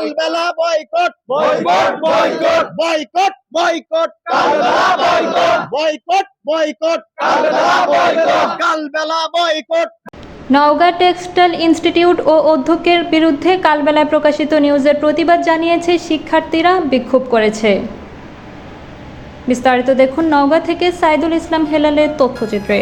কালবেলা boycott boycott boycott boycott boycott Kalbela boycott boycott boycott Kalbela boycott Kalbela boycott. Naogaon textile institute ও অধ্যক্ষের বিরুদ্ধে কালবেলায় প্রকাশিত নিউজের প্রতিবাদ জানিয়েছে শিক্ষার্থীরা, বিক্ষোভ করেছে। বিস্তারিত দেখুন নওগাঁ থেকে সাইদুল ইসলাম হেলালের তথ্যচিত্রে।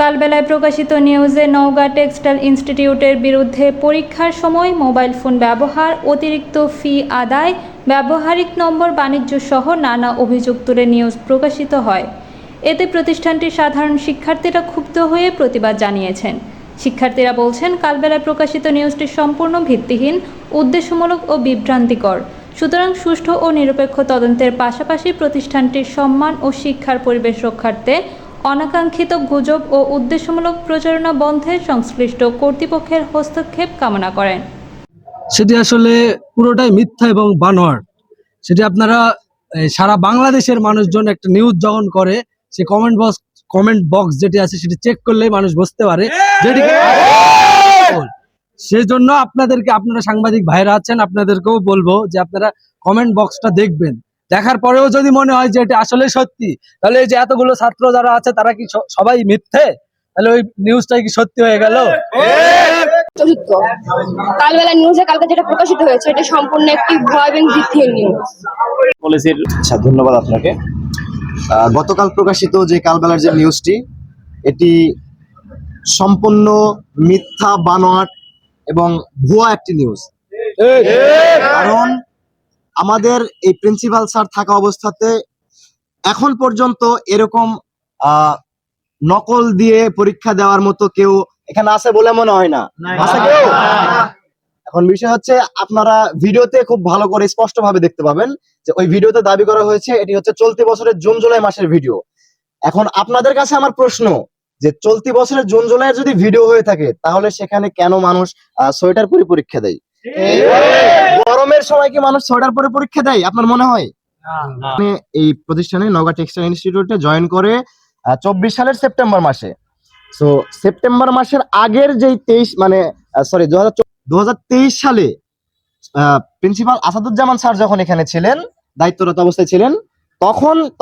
কালবেলায় প্রকাশিত নিউজে নওগাঁ টেক্সটাইল ইনস্টিটিউটের বিরুদ্ধে পরীক্ষার সময় মোবাইল ফোন ব্যবহার, অতিরিক্ত ফি আদায়, ব্যবহারিক নম্বর বাণিজ্য সহ নানা অভিযোগ তুলে নিউজ প্রকাশিত হয়। এতে প্রতিষ্ঠানটির সাধারণ শিক্ষার্থীরা ক্ষুব্ধ হয়ে প্রতিবাদ জানিয়েছেন। শিক্ষার্থীরা বলছেন, কালবেলায় প্রকাশিত নিউজটি সম্পূর্ণ ভিত্তিহীন, উদ্দেশ্যমূলক ও বিভ্রান্তিকর। সুতরাং সুষ্ঠু ও নিরপেক্ষ তদন্তের পাশাপাশি প্রতিষ্ঠানটির সম্মান ও শিক্ষার পরিবেশ রক্ষার্থে অনাকাঙ্ক্ষিত গুজব ও উদ্দেশ্যমূলক প্রচারণা বন্ধে সংশ্লিষ্ট কর্তৃপক্ষের হস্তক্ষেপ কামনা করেন। সেটি আসলে পুরোটাই মিথ্যা এবং বানোয়াট। সেটি আপনারা সারা বাংলাদেশের মানুষজন একটা নিউজ যখন করে, সে কমেন্ট বক্স যেটি আছে সেটি চেক করলেই মানুষ বুঝতে পারে যেটি সেজন্য আপনারা সাংবাদিক ভাইরা আছেন, আপনাদেরকেও বলবো যে আপনারা কমেন্ট বক্সটা দেখবেন। দেখার পরেও যদি মনে হয় যে এটা আসলে সত্যি, তাহলে এই যে এতগুলো ছাত্র যারা আছে তারা কি সবাই মিথ্যে? তাহলে ওই নিউজটাই কি সত্যি হয়ে গেল? চতুর্থ, কালবেলা নিউজে কালকে যেটা প্রকাশিত হয়েছে এটা সম্পূর্ণ একটি ভয় এবং ভিত্তিহীন নিউজ। আচ্ছা, ধন্যবাদ আপনাকে। গতকাল প্রকাশিত যে কালবেলার যে নিউজটি, এটি সম্পূর্ণ মিথ্যা, বানোয়াট এবং ভুয়া একটি নিউজ। কারণ আমাদের এই প্রিন্সিপাল স্যার থাকা অবস্থাতে এখন পর্যন্ত এরকম নকল দিয়ে পরীক্ষা দেওয়ার মতো কেউ এখানে আছে বলে মনে হয় না। আছে কেউ? এখন বিষয় হচ্ছে, আপনারা ভিডিওতে খুব ভালো করে স্পষ্ট ভাবে দেখতে পাবেন যে ওই ভিডিওতে দাবি করা হয়েছে এটি হচ্ছে চলতি বছরের জুন জুলাই মাসের ভিডিও। এখন আপনাদের কাছে আমার প্রশ্ন, যে চলতি বছরের জুন জুলাইয়ের যদি ভিডিও হয়ে থাকে, তাহলে সেখানে কেন মানুষ সোয়েটার পরে পরীক্ষা দেয়? গরমের সময় কি মানুষ সোয়েটার পরে পরীক্ষা দেয় আপনার মনে হয়? এই প্রতিষ্ঠানে নওগাঁ টেক্সটাইল ইনস্টিটিউটে জয়েন করে 24 সালের সেপ্টেম্বর মাসে। সো সেপ্টেম্বর মাসের আগের যেই 2023 সালে প্রিন্সিপাল আসাদুজ্জামান স্যার যখন এখানে ছিলেন, দায়িত্বরত অবস্থায় ছিলেন,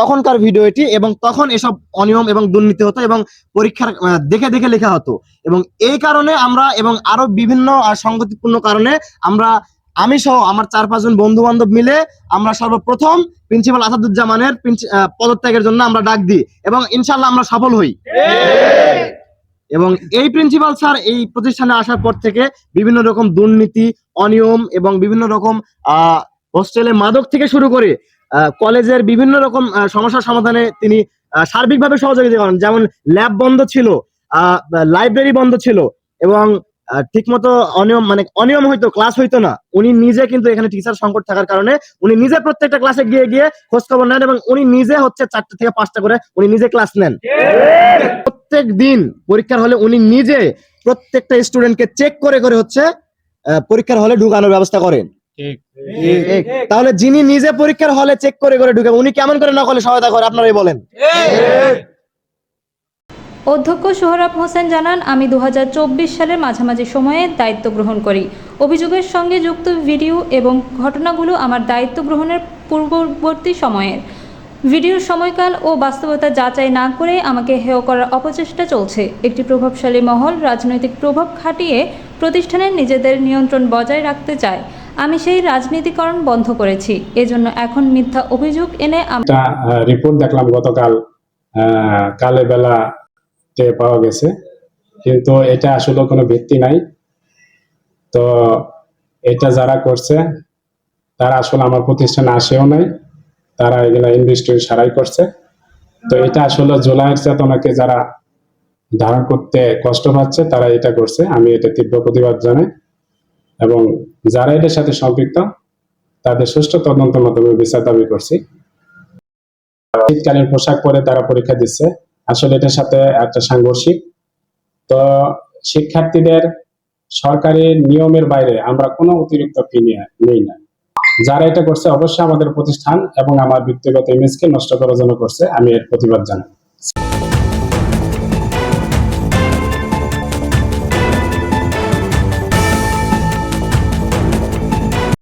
তখনকার ভিডিও এটি, এবং তখন এসব অনিয়ম এবং দুর্নীতি হতো এবং পরীক্ষার দেখে দেখে লেখা হতো। এবং এই কারণে আমরা, এবং আরো বিভিন্ন সংগতিপূর্ণ কারণে আমি সহ আমার 4-5 জন বন্ধু বান্ধব মিলে আমরা সর্বপ্রথম প্রিন্সিপাল আসাদুজ্জামানের পদত্যাগের জন্য আমরা ডাক দিই, এবং ইনশাল্লাহ আমরা সফল হই। এবং এই প্রিন্সিপাল স্যার এই প্রতিষ্ঠানে আসার পর থেকে বিভিন্ন রকম দুর্নীতি, অনিয়ম এবং বিভিন্ন রকম হোস্টেলে মাদক থেকে শুরু করে কলেজের বিভিন্ন রকম সমস্যার সমাধানে তিনি সার্বিকভাবে সহযোগিতা করেন। যেমন ল্যাব বন্ধ ছিল, লাইব্রেরি বন্ধ ছিল, এবং ঠিকমতো অনিয়ম হইতো, ক্লাস হইতো না। উনি নিজে কিন্তু এখানে টিচার সংকট থাকার কারণে উনি নিজে প্রত্যেকটা ক্লাসে গিয়ে গিয়ে খোঁজ খবর নেন, এবং উনি নিজে হচ্ছে 4টা থেকে 5টা করে উনি নিজে ক্লাস নেন। প্রত্যেক দিন পরীক্ষার হলে উনি নিজে প্রত্যেকটা স্টুডেন্টকে চেক করে করে হচ্ছে পরীক্ষার হলে ঢুকানোর ব্যবস্থা করেন। তাহলে যিনি নিজে পরীক্ষার হলে চেক করে করে ঢুকে, উনি কেমন করে নকলে সহায়তা করে আপনারাই বলেন? অধ্যক্ষ সোহরাব হোসেন জানান, আমি 2024 সালের মাঝামাঝি সময়ে দায়িত্ব গ্রহণ করি। অভিযোগের সঙ্গে যুক্ত ভিডিও এবং ঘটনাগুলো আমার দায়িত্ব গ্রহণের পূর্ববর্তী সময়ের। ভিডিওর সময়কাল ও বাস্তবতা যাচাই না করে আমাকে হেয় করার অপচেষ্টা চলছে। একটি প্রভাবশালী মহল রাজনৈতিক প্রভাব খাটিয়ে প্রতিষ্ঠানের নিজেদের নিয়ন্ত্রণ বজায় রাখতে চায়। আমি সেই রাজনীতিকরণ বন্ধ করেছি। এজন্য এখন মিথ্যা অভিযোগ এনে রিপোর্ট দেখলাম গতকাল কালবেলা পাওয়া গেছে, কিন্তু এটা আসলে কোনো ভিত্তি নাই। তো এটা যারা করছে তারা আসলে আমার প্রতিষ্ঠানে আসেও নাই, তারা এগুলা ইনভেস্টমেন্ট সারাই করছে। তো এটা আসলে জুলাইয়ের চেতনাকে যারা ধারণ করতে কষ্ট পাচ্ছে তারা এটা করছে। আমি এটা তীব্র প্রতিবাদ জানাই, এবং যারা এটার সাথে সম্পৃক্ত তাদের সুষ্ঠু তদন্তের মাধ্যমে বিচার দাবি করছি। শীতকালীন পোশাক পরে তারা পরীক্ষা দিচ্ছে, আসলে এটার সাথে একটা সাংঘর্ষিক। তো শিক্ষার্থীদের সরকারি নিয়মের বাইরে আমরা কোনো অতিরিক্ত ফি নেই না। যারা এটা করছে অবশ্যই আমাদের প্রতিষ্ঠান এবং আমার ব্যক্তিগত ইমেজকে নষ্ট করার জন্য করছে। আমি এর প্রতিবাদ জানাই।